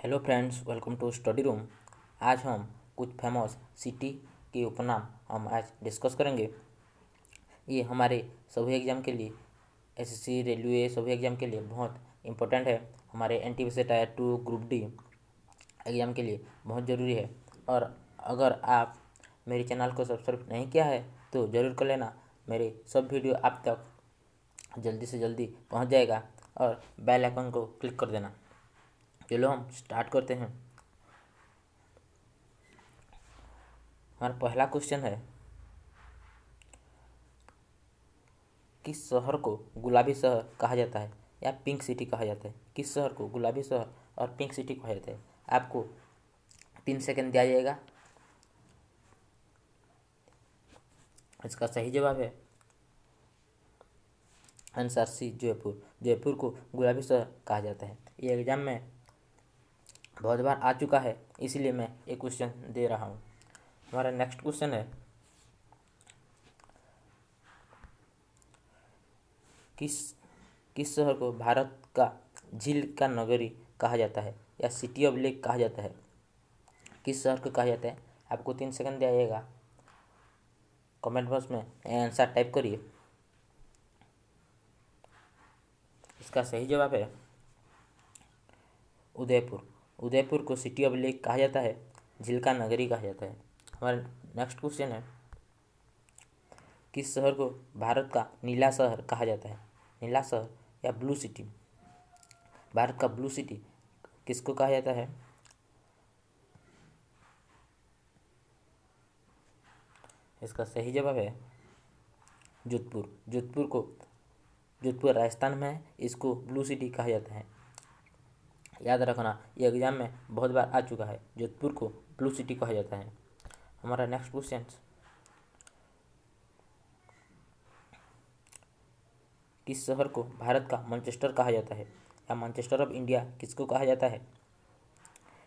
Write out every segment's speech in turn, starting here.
Hello friends, welcome to study room. आज हम कुछ फेमस सिटी के उपनाम हम आज डिस्कस करेंगे। ये हमारे सभी एग्ज़ाम के लिए, एसएससी, रेलवे, सभी एग्ज़ाम के लिए बहुत इम्पोर्टेंट है। हमारे NTPC tyre 2 group D exam के लिए बहुत ज़रूरी है। और अगर आप मेरे चैनल को सब्सक्राइब नहीं किया है तो ज़रूर कर लेना। मेरे सब वीडियो आप तक जल्दी से जल्दी पहुंच जाएगा और बेल आइकन को क्लिक कर देना। चलो हम स्टार्ट करते हैं। हमारा पहला क्वेश्चन है, किस शहर को गुलाबी शहर कहा जाता है या पिंक सिटी कहा जाता है? किस शहर को गुलाबी शहर और पिंक सिटी कहा जाता है? आपको 3 सेकंड दिया जाएगा। इसका सही जवाब है आंसर सी, जयपुर। जयपुर को गुलाबी शहर कहा जाता है। ये एग्जाम में बहुत बार आ चुका है, इसलिए मैं ये क्वेश्चन दे रहा हूँ। हमारा नेक्स्ट क्वेश्चन है, किस किस शहर को भारत का झील का नगरी कहा जाता है या सिटी ऑफ लेक कहा जाता है? किस शहर को कहा जाता है? आपको 3 सेकंड दिया जाएगा। कमेंट बॉक्स में आंसर टाइप करिए। इसका सही जवाब है उदयपुर। उदयपुर को सिटी ऑफ लेक कहा जाता है, झील का नगरी कहा जाता है। हमारा नेक्स्ट क्वेश्चन है, किस शहर को भारत का नीला शहर कहा जाता है? नीला शहर या ब्लू सिटी? भारत का ब्लू सिटी किसको कहा जाता है? इसका सही जवाब है जोधपुर। जोधपुर राजस्थान में है, इसको ब्लू सिटी कहा जाता है। याद रखना, ये एग्जाम में बहुत बार आ चुका है। जोधपुर को ब्लू सिटी कहा जाता है। हमारा नेक्स्ट क्वेश्चन, किस शहर को भारत का मैनचेस्टर कहा जाता है या मैनचेस्टर ऑफ इंडिया किसको कहा जाता है?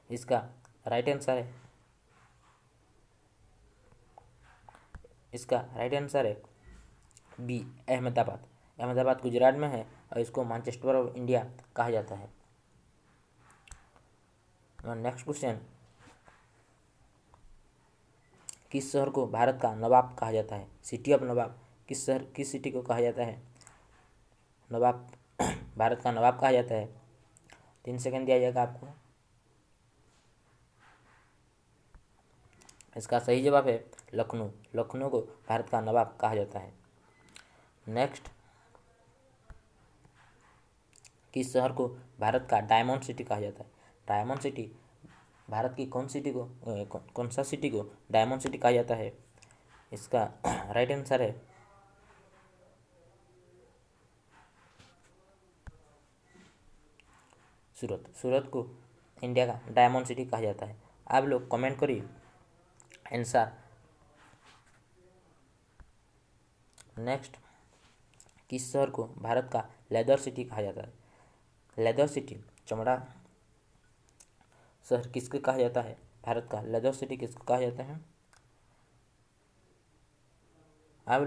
इसका राइट आंसर है बी, अहमदाबाद। अहमदाबाद गुजरात में है और इसको मैनचेस्टर ऑफ इंडिया कहा जाता है। नेक्स्ट क्वेश्चन, किस शहर को भारत का नवाब कहा जाता है? सिटी ऑफ नवाब किस सिटी को कहा जाता है? नवाब भारत का नवाब कहा जाता है। 3 सेकंड दिया जाएगा आपको। इसका सही जवाब है लखनऊ। लखनऊ को भारत का नवाब कहा जाता है। नेक्स्ट, किस शहर को भारत का डायमंड सिटी कहा जाता है? डायमंड सिटी भारत की कौन सा सिटी को डायमंड सिटी कहा जाता है? इसका राइट आंसर है सूरत। सूरत को इंडिया का डायमंड सिटी कहा जाता है। आप लोग कमेंट करिए आंसर। नेक्स्ट, किस शहर को भारत का लेदर सिटी कहा जाता है? लेदर सिटी, चमड़ा शहर किसको कहा जाता है? भारत का लेदर सिटी किसको कहा जाता है? आप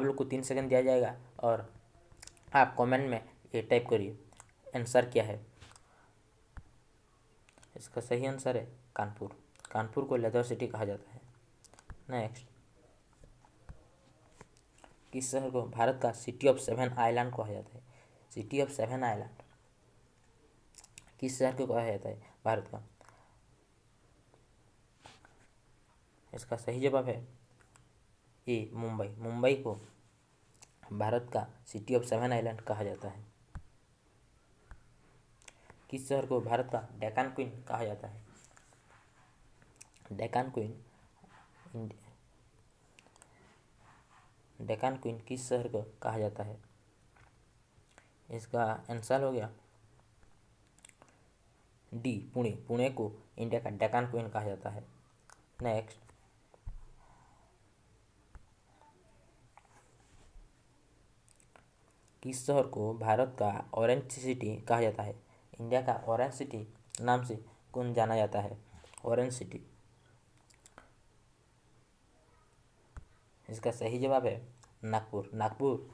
लोग को 3 सेकंड दिया जाएगा और आप कमेंट में ये टाइप करिए आंसर क्या है। इसका सही आंसर है कानपुर। कानपुर को लेदर सिटी कहा जाता है। नेक्स्ट, किस शहर को भारत का सिटी ऑफ 7 आइलैंड कहा जाता है? सिटी ऑफ 7 आइलैंड किस शहर को कहा जाता है भारत का? इसका सही जवाब है ए, मुंबई। मुंबई को भारत का सिटी ऑफ 7 आइलैंड कहा जाता है। किस शहर को भारत का डेक्कन क्वीन कहा जाता है? डेक्कन क्वीन किस शहर को कहा जाता है? इसका आंसर हो गया डी, पुणे। पुणे को इंडिया का डेक्कन क्वीन कहा जाता है। नेक्स्ट, किस शहर को भारत का ऑरेंज सिटी कहा जाता है? इंडिया का ऑरेंज सिटी नाम से कौन जाना जाता है? Orange city. इसका सही जवाब है नागपुर। नागपुर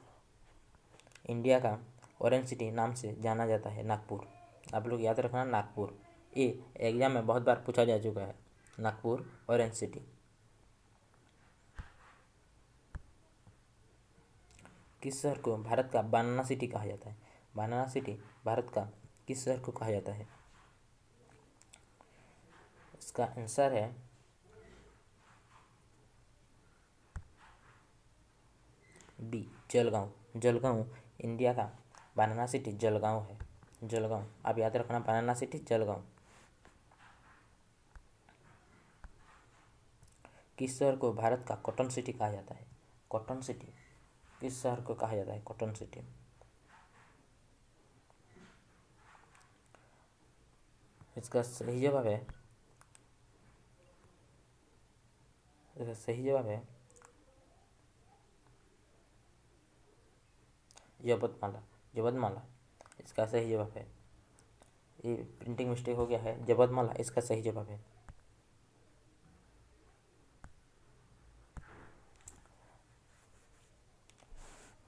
इंडिया का ऑरेंज सिटी नाम से जाना जाता है। नागपुर, आप लोग याद रखना नागपुर। ये एग्जाम में बहुत बार पूछा जा चुका है। Nagpur, orange city. किस शहर को भारत का बनाना सिटी कहा जाता है? बनाना सिटी भारत का किस शहर को कहा जाता है? इसका आंसर है बी, जलगांव। जलगांव इंडिया का बनाना सिटी जलगांव है। जलगांव, आप याद रखना, बनाना सिटी जलगांव। किस शहर को भारत का कॉटन सिटी कहा जाता है? कॉटन सिटी किस शहर को कहा जाता है? Cotton city. इसका सही जवाब है जबतमाला। जबतमाला इसका सही जवाब है। ये प्रिंटिंग मिस्टेक हो गया है। जबतमाला इसका सही जवाब है।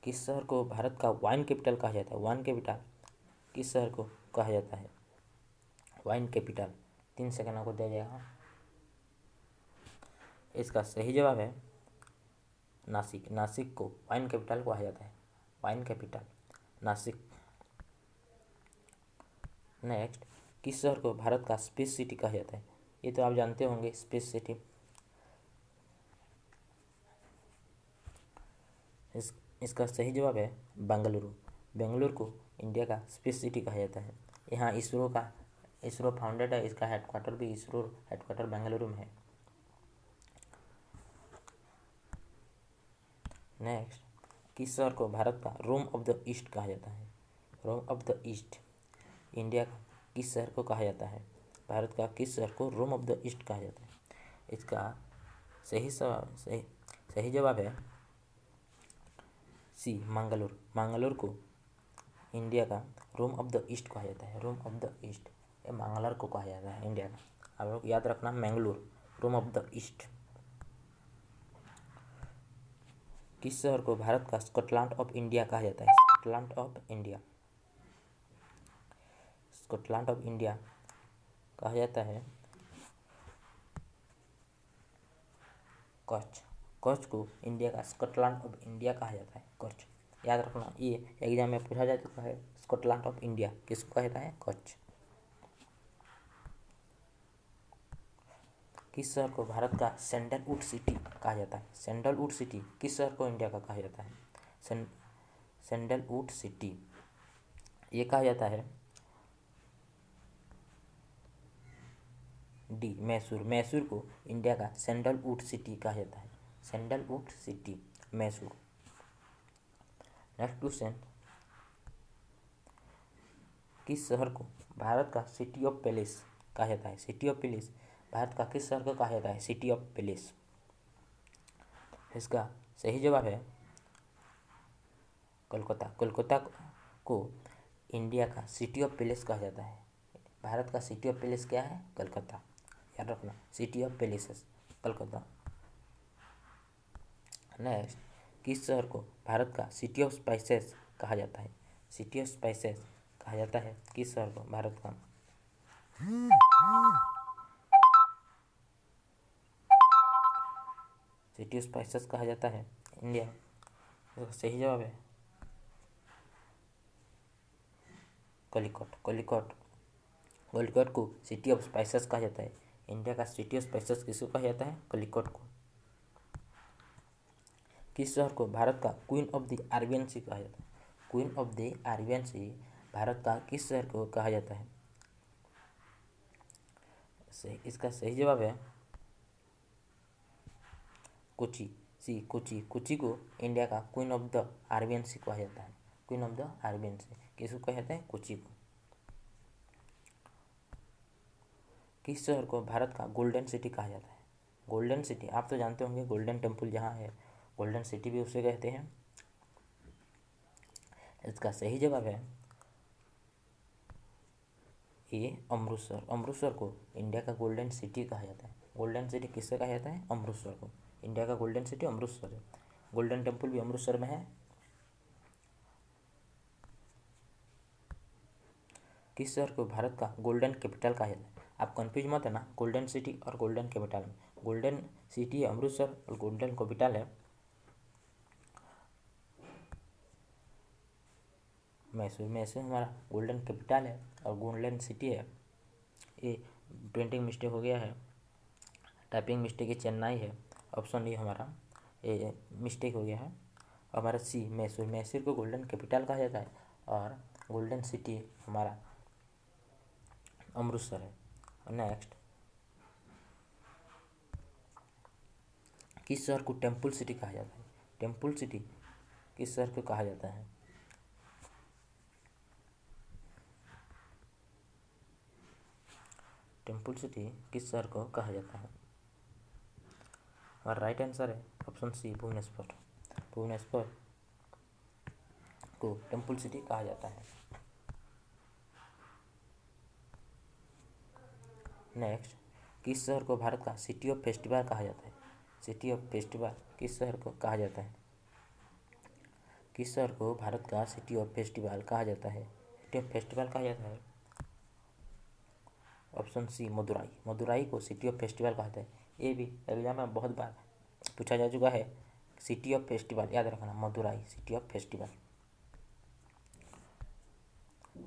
किस शहर को भारत का वाइन कैपिटल कहा जाता है? वाइन कैपिटल किस शहर को कहा जाता है? Wine capital. 3 सेकंड आपको दिया जाएगा। इसका सही जवाब है नासिक। नासिक को वाइन कैपिटल कहा जाता है। Wine capital Nashik. नेक्स्ट, किस शहर को भारत का स्पेस सिटी कहा जाता है? ये तो आप जानते होंगे, स्पेस सिटी। इसका सही जवाब है बेंगलुरु। बेंगलुरु को इंडिया का स्पेस सिटी कहा जाता है। यहाँ इसरो फाउंडेड है। इसका हेडक्वार्टर भी इसरो हेडक्वार्टर बेंगलुरु में है। नेक्स्ट, किस शहर को भारत का रोम ऑफ द ईस्ट कहा जाता है? रोम ऑफ द ईस्ट इंडिया का किस शहर को कहा जाता है? भारत का किस शहर को रोम ऑफ द ईस्ट कहा जाता है? इसका सही जवाब है सी, मंगलुरु। मंगलुरु को इंडिया का रोम ऑफ द ईस्ट कहा जाता है। रोम ऑफ द ईस्ट ये मंगलुरु को कहा जाता है इंडिया का। आप लोग याद रखना, मंगलुरु रोम ऑफ द ईस्ट। किस शहर को भारत का स्कॉटलैंड ऑफ इंडिया कहा जाता है? Scotland of India. Scotland of India कहा जाता है कच्छ। कच्छ को इंडिया का स्कॉटलैंड ऑफ इंडिया कहा जाता है। कच्छ याद रखना, ये एग्जाम में पूछा जा चुका है। स्कॉटलैंड ऑफ इंडिया किसको कहा जाता है? कच्छ। किस शहर को भारत का सैंडलवुड सिटी कहा जाता है? सैंडलवुड सिटी किस शहर को इंडिया का कहा जाता है? सैंडलवुड सिटी ये कहा जाता है डी, मैसूर। मैसूर को इंडिया का सैंडलवुड सिटी कहा जाता है। Sandalwood city Mysore. Next question, किस शहर को भारत का सिटी ऑफ पैलेस कहा जाता है? सिटी ऑफ पैलेस भारत का किस शहर को कहा जाता है? City of palace. इसका सही जवाब है कोलकाता। कोलकाता को इंडिया का सिटी ऑफ पैलेस कहा जाता है। भारत का सिटी ऑफ पैलेस क्या है? कोलकाता। याद रखना, city of palaces Kolkata. Next, किस शहर को भारत का सिटी ऑफ स्पाइसेस कहा जाता है? सिटी ऑफ स्पाइसेस कहा जाता है किस शहर को भारत का? सिटी ऑफ स्पाइसेस कहा जाता है इंडिया। इसका सही जवाब है कलिकट। कलिकट कलिकट को सिटी ऑफ स्पाइसेस कहा जाता है। इंडिया का सिटी ऑफ स्पाइसेस किसको कहा जाता है? कलिकट को। किस शहर को भारत का क्वीन ऑफ द अरेबियन सी कहा जाता है? क्वीन ऑफ द अरेबियन सी भारत का किस शहर को कहा जाता है? इसका सही जवाब है कोची। कोची। कोची को इंडिया का क्वीन ऑफ द अरेबियन सी कहा जाता है। क्वीन ऑफ द अरेबियन सी किसको कहा जाता है? कोची को। किस शहर को भारत का गोल्डन सिटी कहा जाता है? गोल्डन सिटी आप तो जानते होंगे, गोल्डन टेम्पल जहाँ है, गोल्डन सिटी भी उसे कहते हैं। इसका सही जवाब है ये अमृतसर। अमृतसर को इंडिया का गोल्डन सिटी कहा जाता है। गोल्डन सिटी किससे कहा जाता है? अमृतसर को। इंडिया का गोल्डन सिटी अमृतसर है। गोल्डन टेम्पल भी अमृतसर में है। किस शहर को भारत का गोल्डन कैपिटल कहा जाता है? आप कंफ्यूज मत है ना गोल्डन सिटी और गोल्डन कैपिटल में। गोल्डन सिटी है अमृतसर और गोल्डन कैपिटल है मैसूर। मैसूर हमारा गोल्डन कैपिटल है और गोल्डन सिटी है। ये प्रिंटिंग मिस्टेक हो गया है, टाइपिंग मिस्टेक, ये चेन्नई है। ऑप्शन ए हमारा ये मिस्टेक हो गया है। हमारा सी मैसूर। मैसूर को गोल्डन कैपिटल कहा जाता है और गोल्डन सिटी हमारा अमृतसर है। नेक्स्ट, किस शहर को टेम्पल सिटी कहा जाता है? टेम्पल सिटी किस शहर को कहा जाता है? टेम्पल सिटी किस शहर को कहा जाता है? और राइट आंसर है ऑप्शन सी भुवनेश्वर। भुवनेश्वर को टेम्पल सिटी कहा जाता है। नेक्स्ट, किस शहर को भारत का सिटी ऑफ फेस्टिवल कहा जाता है? सिटी ऑफ फेस्टिवल किस शहर को कहा जाता है? किस शहर को भारत का सिटी ऑफ फेस्टिवल कहा जाता है? सिटी ऑफ फेस्टिवल कहा जाता है ऑप्शन सी मदुराई। मदुराई को सिटी ऑफ फेस्टिवल कहा जाता है। ये भी एग्जाम में बहुत बार पूछा जा चुका है। सिटी ऑफ फेस्टिवल याद रखना, मदुराई सिटी ऑफ फेस्टिवल।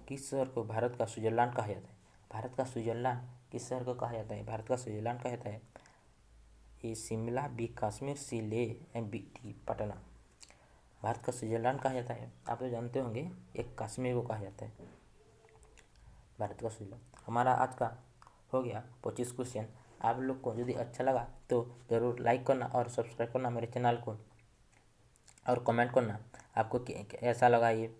किस शहर को भारत का स्विट्जरलैंड कहा जाता है? भारत का स्विट्जरलैंड किस शहर को कहा जाता है? भारत का स्विट्जरलैंड कहा जाता है A Shimla, B Kashmir, C Leh, M B T Patna. Bharat का स्विट्जरलैंड कहा जाता है, आप तो जानते होंगे, एक कश्मीर को कहा जाता है भारत का स्विट्जरलैंड। हमारा आज का हो गया 25 क्वेश्चन। आप लोग को यदि अच्छा लगा तो ज़रूर लाइक करना और सब्सक्राइब करना मेरे चैनल को, और कमेंट करना आपको कैसा लगा ये